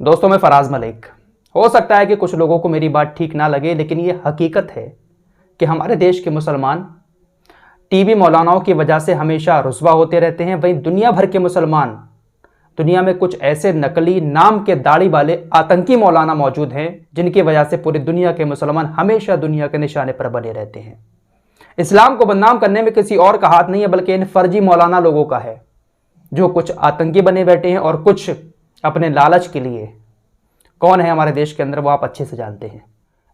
दोस्तों, मैं फराज मलिक। हो सकता है कि कुछ लोगों को मेरी बात ठीक ना लगे, लेकिन ये हकीकत है कि हमारे देश के मुसलमान टीवी मौलानाओं की वजह से हमेशा रुस्वा होते रहते हैं। वहीं दुनिया भर के मुसलमान, दुनिया में कुछ ऐसे नकली नाम के दाढ़ी वाले आतंकी मौलाना मौजूद हैं जिनकी वजह से पूरी दुनिया के मुसलमान हमेशा दुनिया के निशाने पर बने रहते हैं। इस्लाम को बदनाम करने में किसी और का हाथ नहीं है, बल्कि इन फर्जी मौलाना लोगों का है, जो कुछ आतंकी बने बैठे हैं और कुछ अपने लालच के लिए। कौन है हमारे देश के अंदर, वो आप अच्छे से जानते हैं।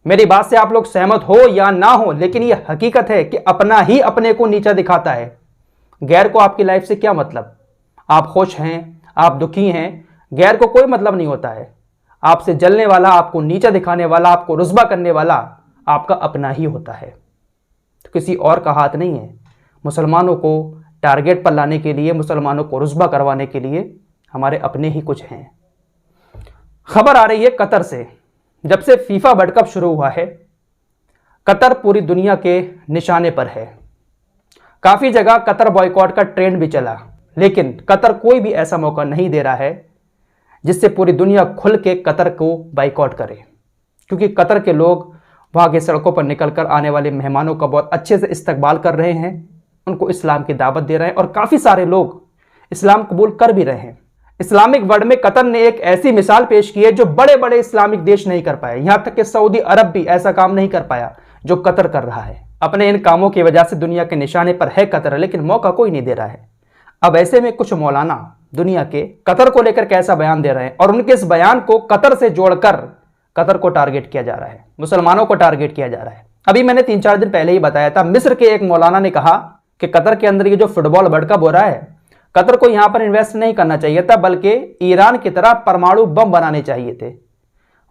मेरी बात से आप लोग सहमत हो या ना हो, लेकिन यह हकीकत है कि अपना ही अपने को नीचा दिखाता है। गैर को आपकी लाइफ से क्या मतलब? आप खुश हैं, आप दुखी हैं, गैर को कोई मतलब नहीं होता है। आपसे जलने वाला, आपको नीचा दिखाने वाला, आपको रुस्वा करने वाला आपका अपना ही होता है, तो किसी और का हाथ नहीं है। मुसलमानों को टारगेट पर लाने के लिए, मुसलमानों को रुस्वा करवाने के लिए हमारे अपने ही कुछ हैं। खबर आ रही है कतर से। जब से फीफा वर्ल्ड कप शुरू हुआ है, कतर पूरी दुनिया के निशाने पर है। काफी जगह कतर बॉयकॉट का ट्रेंड भी चला, लेकिन कतर कोई भी ऐसा मौका नहीं दे रहा है जिससे पूरी दुनिया खुल के कतर को बाइकआउट करे, क्योंकि कतर के लोग वहां के सड़कों पर निकलकर आने वाले मेहमानों का बहुत अच्छे से इस्तकबाल कर रहे हैं, उनको इस्लाम की दावत दे रहे हैं और काफी सारे लोग इस्लाम कबूल कर भी रहे हैं। इस्लामिक वर्ल्ड में कतर ने एक ऐसी मिसाल पेश की है जो बड़े बड़े इस्लामिक देश नहीं कर पाए। यहां तक कि सऊदी अरब भी ऐसा काम नहीं कर पाया जो कतर कर रहा है। अपने इन कामों की वजह से दुनिया के निशाने पर है कतर, लेकिन मौका कोई नहीं दे रहा है। अब ऐसे में कुछ मौलाना दुनिया के कतर को लेकर कैसा बयान दे रहे हैं और उनके इस बयान को कतर से जोड़कर कतर को टारगेट किया जा रहा है, मुसलमानों को टारगेट किया जा रहा है। अभी मैंने 3-4 दिन पहले ही बताया था, मिस्र के एक मौलाना ने कहा कि कतर के अंदर ये जो फुटबॉल वर्ल्ड कप हो रहा है, कतर को यहां पर इन्वेस्ट नहीं करना चाहिए था, बल्कि ईरान की तरह परमाणु बम बनाने चाहिए थे।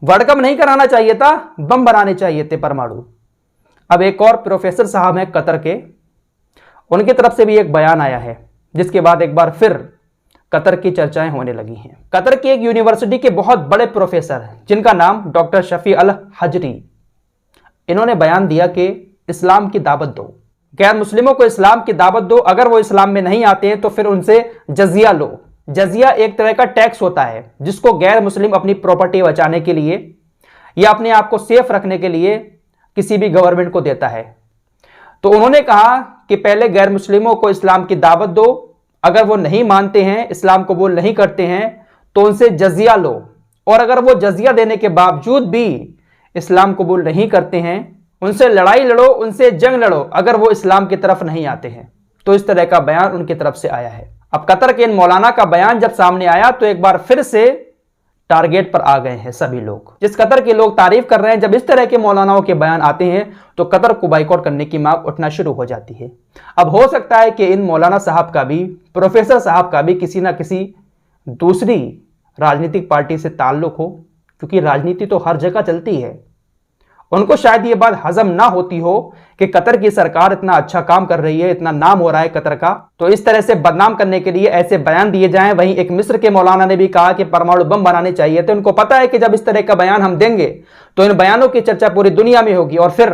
वर्ल्ड कप नहीं कराना चाहिए था, बम बनाने चाहिए थे परमाणु। अब एक और प्रोफेसर साहब हैं कतर के, उनकी तरफ से भी एक बयान आया है, जिसके बाद एक बार फिर कतर की चर्चाएं होने लगी हैं। कतर की एक यूनिवर्सिटी के बहुत बड़े प्रोफेसर हैं, जिनका नाम डॉक्टर शफी अल हजरी, इन्होंने बयान दिया कि इस्लाम की दावत दो, गैर मुस्लिमों को इस्लाम की दावत दो। अगर वो इस्लाम में नहीं आते हैं तो फिर उनसे जजिया लो। जजिया एक तरह का टैक्स होता है जिसको गैर मुस्लिम अपनी प्रॉपर्टी बचाने के लिए या अपने आप को सेफ रखने के लिए किसी भी गवर्नमेंट को देता है। तो उन्होंने कहा कि पहले गैर मुस्लिमों को इस्लाम की दावत दो, अगर वो नहीं मानते हैं, इस्लाम कबूल नहीं करते हैं, तो उनसे जजिया लो, और अगर वो जजिया देने के बावजूद भी इस्लाम कबूल नहीं करते हैं, उनसे लड़ाई लड़ो, उनसे जंग लड़ो, अगर वो इस्लाम की तरफ नहीं आते हैं। तो इस तरह का बयान उनकी तरफ से आया है। अब कतर के इन मौलाना का बयान जब सामने आया तो एक बार फिर से टारगेट पर आ गए हैं सभी लोग। जिस कतर के लोग तारीफ कर रहे हैं, जब इस तरह के मौलानाओं के बयान आते हैं तो कतर को बाइकआउट करने की मांग उठना शुरू हो जाती है। अब हो सकता है कि इन मौलाना साहब का भी, प्रोफेसर साहब का भी किसी ना किसी दूसरी राजनीतिक पार्टी से ताल्लुक हो, क्योंकि राजनीति तो हर जगह चलती है। उनको शायद ये बात हजम ना होती हो कि कतर की सरकार इतना अच्छा काम कर रही है, इतना नाम हो रहा है कतर का, तो इस तरह से बदनाम करने के लिए ऐसे बयान दिए जाएं। वहीं एक मिस्र के मौलाना ने भी कहा कि परमाणु बम बनाने चाहिए। तो उनको पता है कि जब इस तरह का बयान हम देंगे तो इन बयानों की चर्चा पूरी दुनिया में होगी और फिर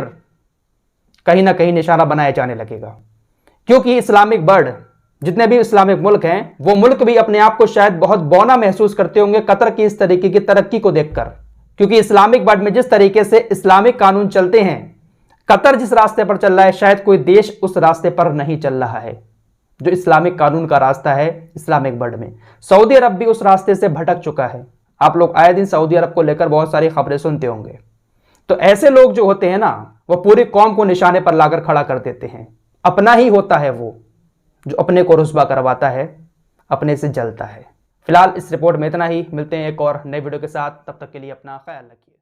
कहीं ना कहीं निशाना बनाया जाने लगेगा। क्योंकि इस्लामिक वर्ल्ड, जितने भी इस्लामिक मुल्क हैं, वो मुल्क भी अपने आप को शायद बहुत बौना महसूस करते होंगे कतर की इस तरीके की तरक्की को देखकर। क्योंकि इस्लामिक वर्ल्ड में जिस तरीके से इस्लामिक कानून चलते हैं, कतर जिस रास्ते पर चल रहा है, शायद कोई देश उस रास्ते पर नहीं चल रहा है जो इस्लामिक कानून का रास्ता है इस्लामिक वर्ल्ड में। सऊदी अरब भी उस रास्ते से भटक चुका है। आप लोग आए दिन सऊदी अरब को लेकर बहुत सारी खबरें सुनते होंगे। तो ऐसे लोग जो होते हैं ना, वो पूरी कौम को निशाने पर लाकर खड़ा कर देते हैं। अपना ही होता है वो जो अपने को रुस्वा करवाता है, अपने से जलता है। फिलहाल इस रिपोर्ट में इतना ही। मिलते हैं एक और नए वीडियो के साथ, तब तक के लिए अपना ख्याल रखिए।